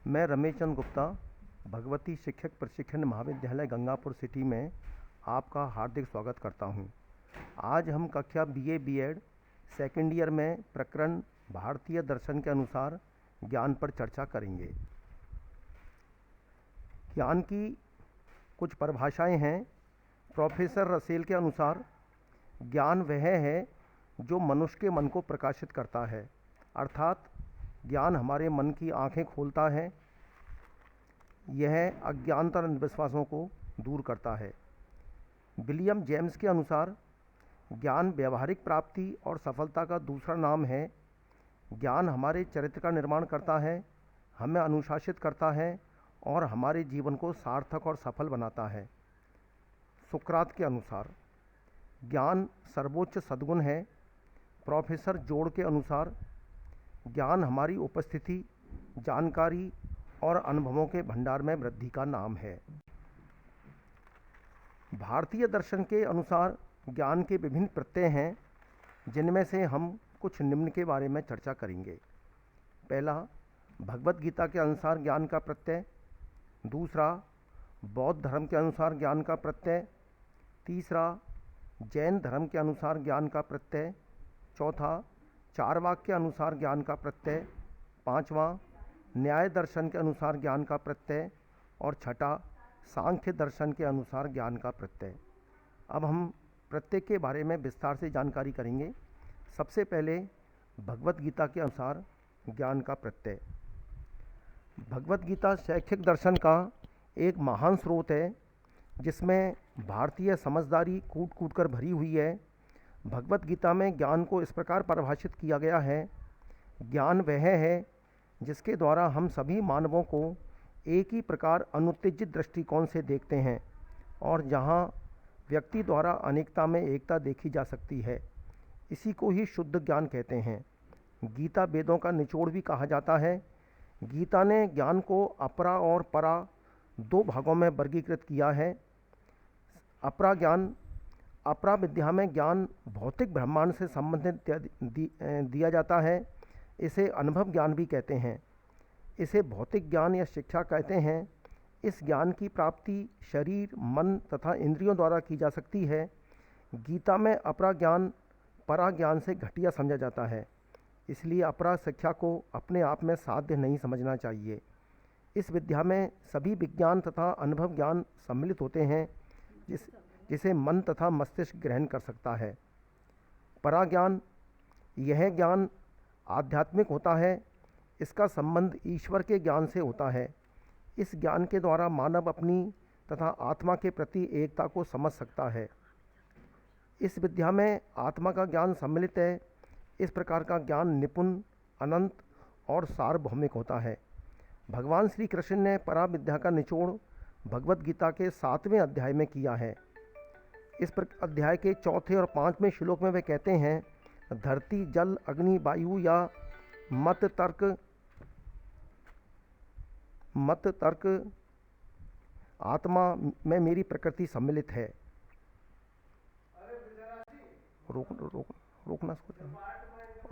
मैं रमेश चंद्र गुप्ता भगवती शिक्षक प्रशिक्षण महाविद्यालय गंगापुर सिटी में आपका हार्दिक स्वागत करता हूं। आज हम कक्षा बीए बीएड सेकेंड ईयर में प्रकरण भारतीय दर्शन के अनुसार ज्ञान पर चर्चा करेंगे। ज्ञान की कुछ परिभाषाएं हैं। प्रोफेसर रसेल के अनुसार ज्ञान वह है जो मनुष्य के मन को प्रकाशित करता है, अर्थात ज्ञान हमारे मन की आंखें खोलता है। यह अज्ञानता और अंधविश्वासों को दूर करता है। विलियम जेम्स के अनुसार ज्ञान व्यवहारिक प्राप्ति और सफलता का दूसरा नाम है। ज्ञान हमारे चरित्र का निर्माण करता है, हमें अनुशासित करता है और हमारे जीवन को सार्थक और सफल बनाता है। सुकरात के अनुसार ज्ञान सर्वोच्च सद्गुण है। प्रोफेसर जोड़ के अनुसार ज्ञान हमारी उपस्थिति, जानकारी और अनुभवों के भंडार में वृद्धि का नाम है। भारतीय दर्शन के अनुसार ज्ञान के विभिन्न प्रत्यय हैं, जिनमें से हम कुछ निम्न के बारे में चर्चा करेंगे। पहला, भगवत गीता के अनुसार ज्ञान का प्रत्यय। दूसरा, बौद्ध धर्म के अनुसार ज्ञान का प्रत्यय। तीसरा, जैन धर्म के अनुसार ज्ञान का प्रत्यय। चौथा, चारवाक के अनुसार ज्ञान का प्रत्यय। पांचवा, न्याय दर्शन के अनुसार ज्ञान का प्रत्यय। और छठा, सांख्य दर्शन के अनुसार ज्ञान का प्रत्यय। अब हम प्रत्येक के बारे में विस्तार से जानकारी करेंगे। सबसे पहले भगवत गीता के अनुसार ज्ञान का प्रत्यय। भगवत गीता शैक्षिक दर्शन का एक महान स्रोत है, जिसमें भारतीय समझदारी कूट कूट कर भरी हुई है। भगवत गीता में ज्ञान को इस प्रकार परिभाषित किया गया है: ज्ञान वह है जिसके द्वारा हम सभी मानवों को एक ही प्रकार अनुत्तेजित दृष्टिकोण से देखते हैं और जहाँ व्यक्ति द्वारा अनेकता में एकता देखी जा सकती है। इसी को ही शुद्ध ज्ञान कहते हैं। गीता वेदों का निचोड़ भी कहा जाता है। गीता ने ज्ञान को अपरा और परा दो भागों में वर्गीकृत किया है। अपरा विद्या में ज्ञान भौतिक ब्रह्मांड से संबंधित दिया जाता है। इसे अनुभव ज्ञान भी कहते हैं। इसे भौतिक ज्ञान या शिक्षा कहते हैं। इस ज्ञान की प्राप्ति शरीर, मन तथा इंद्रियों द्वारा की जा सकती है। गीता में अपरा ज्ञान परा ज्ञान से घटिया समझा जाता है, इसलिए अपरा शिक्षा को अपने आप में साध्य नहीं समझना चाहिए। इस विद्या में सभी विज्ञान तथा अनुभव ज्ञान सम्मिलित होते हैं, जिसे मन तथा मस्तिष्क ग्रहण कर सकता है। परा ज्ञान, यह ज्ञान आध्यात्मिक होता है। इसका संबंध ईश्वर के ज्ञान से होता है। इस ज्ञान के द्वारा मानव अपनी तथा आत्मा के प्रति एकता को समझ सकता है। इस विद्या में आत्मा का ज्ञान सम्मिलित है। इस प्रकार का ज्ञान निपुण, अनंत और सार्वभौमिक होता है। भगवान श्री कृष्ण ने परा विद्या का निचोड़ भगवत गीता के 7वें अध्याय में किया है। इस अध्याय के 4थे और 5वें श्लोक में वे कहते हैं: धरती, जल, अग्नि, वायु या मत तर्क आत्मा में मेरी प्रकृति सम्मिलित है।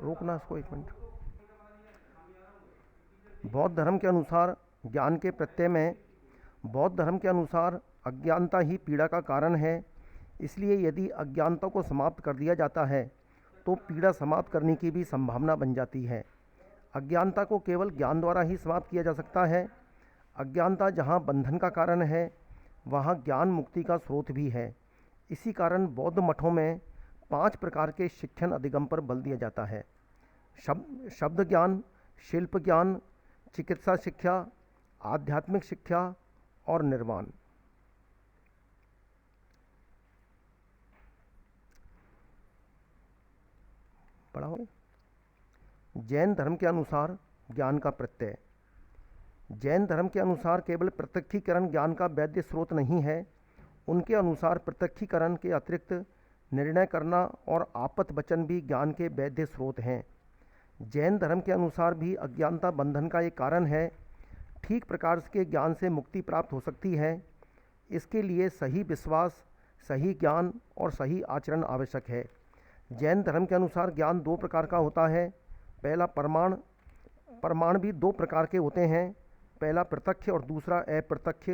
रोकना इसको एक मिनट। बौद्ध धर्म के अनुसार ज्ञान के प्रत्यय में, बौद्ध धर्म के अनुसार अज्ञानता ही पीड़ा का कारण है। इसलिए यदि अज्ञानता को समाप्त कर दिया जाता है तो पीड़ा समाप्त करने की भी संभावना बन जाती है। अज्ञानता को केवल ज्ञान द्वारा ही समाप्त किया जा सकता है। अज्ञानता जहाँ बंधन का कारण है, वहाँ ज्ञान मुक्ति का स्रोत भी है। इसी कारण बौद्ध मठों में 5 प्रकार के शिक्षण अधिगम पर बल दिया जाता है: शब्द ज्ञान, शिल्प ज्ञान, चिकित्सा शिक्षा, आध्यात्मिक शिक्षा और निर्वाण। पढ़ा हो। जैन धर्म के अनुसार ज्ञान का प्रत्यय। जैन धर्म के अनुसार केवल प्रत्यक्षीकरण ज्ञान का वैध स्रोत नहीं है। उनके अनुसार प्रत्यक्षीकरण के अतिरिक्त निर्णय करना और आपत वचन भी ज्ञान के वैध स्रोत हैं। जैन धर्म के अनुसार भी अज्ञानता बंधन का एक कारण है। ठीक प्रकार के ज्ञान से मुक्ति प्राप्त हो सकती है। इसके लिए सही विश्वास, सही ज्ञान और सही आचरण आवश्यक है। जैन धर्म के अनुसार ज्ञान 2 प्रकार का होता है। पहला, प्रमाण भी 2 प्रकार के होते हैं: पहला प्रत्यक्ष और दूसरा अप्रत्यक्ष,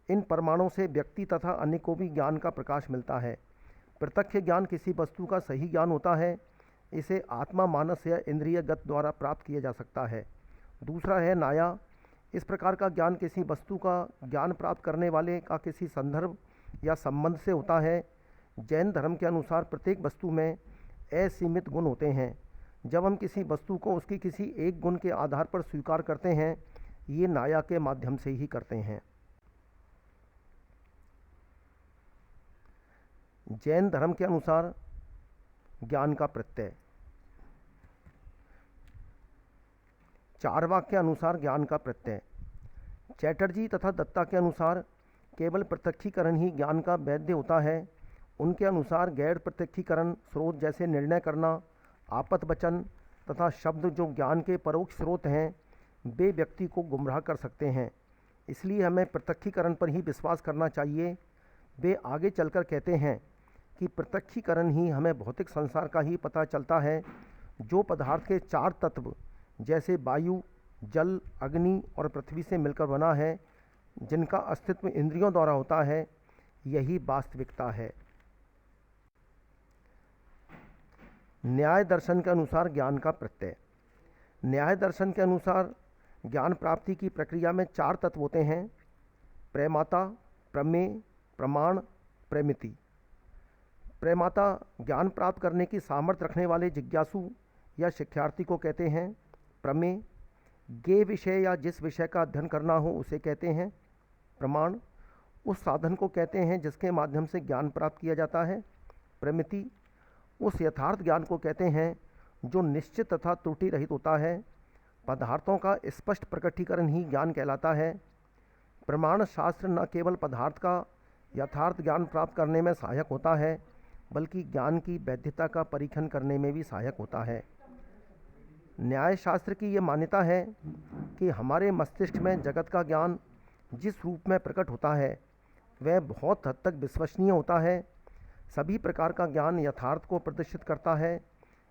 इन प्रमाणों से व्यक्ति तथा अन्य को भी ज्ञान का प्रकाश मिलता है। प्रत्यक्ष ज्ञान किसी वस्तु का सही ज्ञान होता है, इसे आत्मा मानस या इंद्रियगत द्वारा प्राप्त किया जा सकता है। दूसरा है नाया, इस प्रकार का ज्ञान किसी वस्तु का ज्ञान प्राप्त करने वाले का किसी संदर्भ या संबंध से होता है। जैन धर्म के अनुसार प्रत्येक वस्तु में असीमित गुण होते हैं। जब हम किसी वस्तु को उसकी किसी एक गुण के आधार पर स्वीकार करते हैं, ये नाया के माध्यम से ही करते हैं। जैन धर्म के अनुसार ज्ञान का प्रत्यय। चारवाक के अनुसार ज्ञान का प्रत्यय। चैटर्जी तथा दत्ता के अनुसार केवल प्रत्यक्षीकरण ही ज्ञान का वैध होता है। उनके अनुसार गैर प्रत्यक्षीकरण स्रोत जैसे निर्णय करना, आपत वचन तथा शब्द जो ज्ञान के परोक्ष स्रोत हैं, वे व्यक्ति को गुमराह कर सकते हैं। इसलिए हमें प्रत्यक्षीकरण पर ही विश्वास करना चाहिए। वे आगे चलकर कहते हैं कि प्रत्यक्षीकरण ही हमें भौतिक संसार का ही पता चलता है, जो पदार्थ के चार तत्व जैसे वायु, जल, अग्नि और पृथ्वी से मिलकर बना है, जिनका अस्तित्व इंद्रियों द्वारा होता है, यही वास्तविकता है। न्याय दर्शन के अनुसार ज्ञान का प्रत्यय। न्याय दर्शन के अनुसार ज्ञान प्राप्ति की प्रक्रिया में चार तत्व होते हैं: प्रमाता, प्रमेय, प्रमाण, प्रमिति। प्रमाता ज्ञान प्राप्त करने की सामर्थ्य रखने वाले जिज्ञासु या शिक्षार्थी को कहते हैं। प्रमेय ज्ञेय विषय या जिस विषय का अध्ययन करना हो उसे कहते हैं। प्रमाण उस साधन को कहते हैं जिसके माध्यम से ज्ञान प्राप्त किया जाता है। प्रमिति उस यथार्थ ज्ञान को कहते हैं जो निश्चित तथा त्रुटि रहित होता है। पदार्थों का स्पष्ट प्रकटीकरण ही ज्ञान कहलाता है। प्रमाण शास्त्र न केवल पदार्थ का यथार्थ ज्ञान प्राप्त करने में सहायक होता है, बल्कि ज्ञान की वैधता का परीक्षण करने में भी सहायक होता है। न्याय शास्त्र की ये मान्यता है कि हमारे मस्तिष्क में जगत का ज्ञान जिस रूप में प्रकट होता है, वह बहुत हद तक विश्वसनीय होता है। सभी प्रकार का ज्ञान यथार्थ को प्रदर्शित करता है।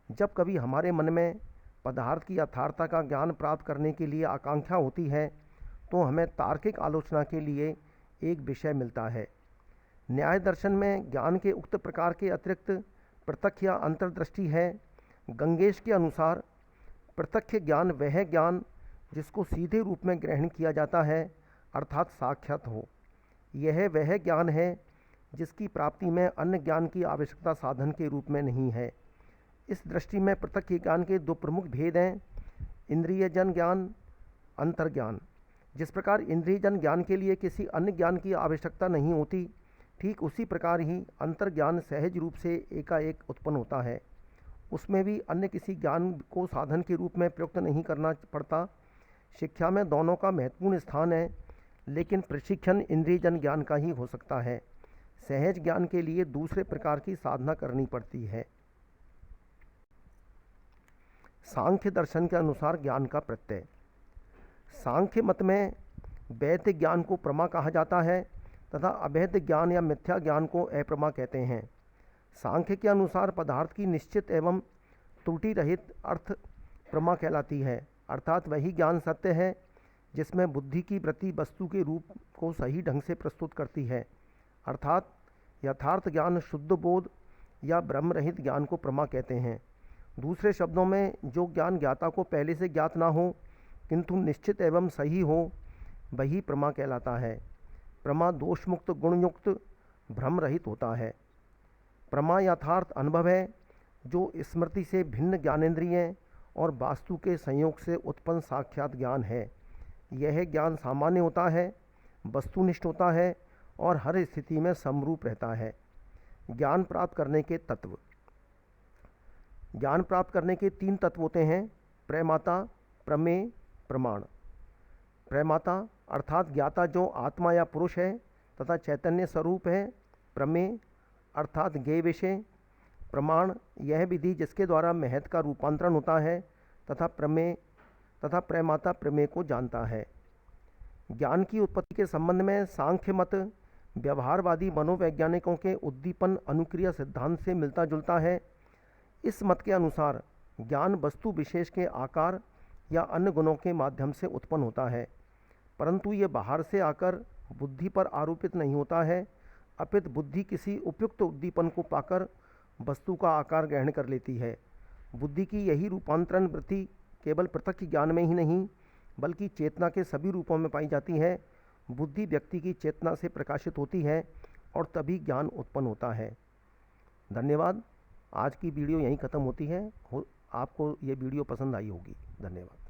जब कभी हमारे मन में पदार्थ की यथार्थता का ज्ञान प्राप्त करने के लिए आकांक्षा होती है, तो हमें तार्किक आलोचना के लिए एक विषय मिलता है। न्याय दर्शन में ज्ञान के उक्त प्रकार के अतिरिक्त प्रत्यक्ष या अंतर्दृष्टि है। गंगेश के अनुसार प्रत्यक्ष ज्ञान वह ज्ञान जिसको सीधे रूप में ग्रहण किया जाता है, अर्थात साक्षात हो। यह वह ज्ञान है जिसकी प्राप्ति में अन्य ज्ञान की आवश्यकता साधन के रूप में नहीं है। इस दृष्टि में प्रत्यक्ष ज्ञान के दो प्रमुख भेद हैं: इंद्रियजन ज्ञान, अंतर्ज्ञान। जिस प्रकार इंद्रियजन ज्ञान के लिए किसी अन्य ज्ञान की आवश्यकता नहीं होती, ठीक उसी प्रकार ही अंतर्ज्ञान सहज रूप से एकाएक उत्पन्न होता है। उसमें भी अन्य किसी ज्ञान को साधन के रूप में प्रयुक्त नहीं करना पड़ता। शिक्षा में दोनों का महत्वपूर्ण स्थान है, लेकिन प्रशिक्षण इंद्रियजन ज्ञान का ही हो सकता है। सहज ज्ञान के लिए दूसरे प्रकार की साधना करनी पड़ती है। सांख्य दर्शन के अनुसार ज्ञान का प्रत्यय। सांख्य मत में वैध ज्ञान को प्रमा कहा जाता है तथा अवैध ज्ञान या मिथ्या ज्ञान को अप्रमा कहते हैं। सांख्य के अनुसार पदार्थ की निश्चित एवं त्रुटि रहित अर्थ प्रमा कहलाती है, अर्थात वही ज्ञान सत्य है जिसमें बुद्धि की वृत्ति वस्तु के रूप को सही ढंग से प्रस्तुत करती है, अर्थात यथार्थ ज्ञान शुद्ध बोध या ब्रह्म रहित ज्ञान को प्रमा कहते हैं। दूसरे शब्दों में जो ज्ञान ज्ञाता को पहले से ज्ञात ना हो किंतु निश्चित एवं सही हो, वही प्रमा कहलाता है। प्रमा दोषमुक्त गुणयुक्त भ्रम रहित होता है। प्रमा यथार्थ अनुभव है जो स्मृति से भिन्न ज्ञानेंद्रिय और वास्तु के संयोग से उत्पन्न साक्षात ज्ञान है। यह ज्ञान सामान्य होता है, वस्तुनिष्ठ होता है और हर स्थिति में समरूप रहता है। ज्ञान प्राप्त करने के तत्व। ज्ञान प्राप्त करने के तीन तत्व होते हैं: प्रमाता, प्रमेय, प्रमाण। प्रमाता अर्थात ज्ञाता जो आत्मा या पुरुष है तथा चैतन्य स्वरूप है। प्रमेय अर्थात ज्ञेय विषय। प्रमाण यह विधि जिसके द्वारा महत का रूपांतरण होता है तथा प्रमेय तथा प्रमाता प्रमेय को जानता है। ज्ञान की उत्पत्ति के संबंध में सांख्य मत व्यवहारवादी मनोवैज्ञानिकों के उद्दीपन अनुक्रिया सिद्धांत से मिलता जुलता है। इस मत के अनुसार ज्ञान वस्तु विशेष के आकार या अन्य गुणों के माध्यम से उत्पन्न होता है। परंतु ये बाहर से आकर बुद्धि पर आरोपित नहीं होता है, अपितु बुद्धि किसी उपयुक्त उद्दीपन को पाकर वस्तु का आकार ग्रहण कर लेती है। बुद्धि की यही रूपांतरण वृत्ति केवल प्रत्यक्ष ज्ञान में ही नहीं बल्कि चेतना के सभी रूपों में पाई जाती है। बुद्धि व्यक्ति की चेतना से प्रकाशित होती है और तभी ज्ञान उत्पन्न होता है। धन्यवाद। आज की वीडियो यहीं ख़त्म होती है। आपको ये वीडियो पसंद आई होगी। धन्यवाद।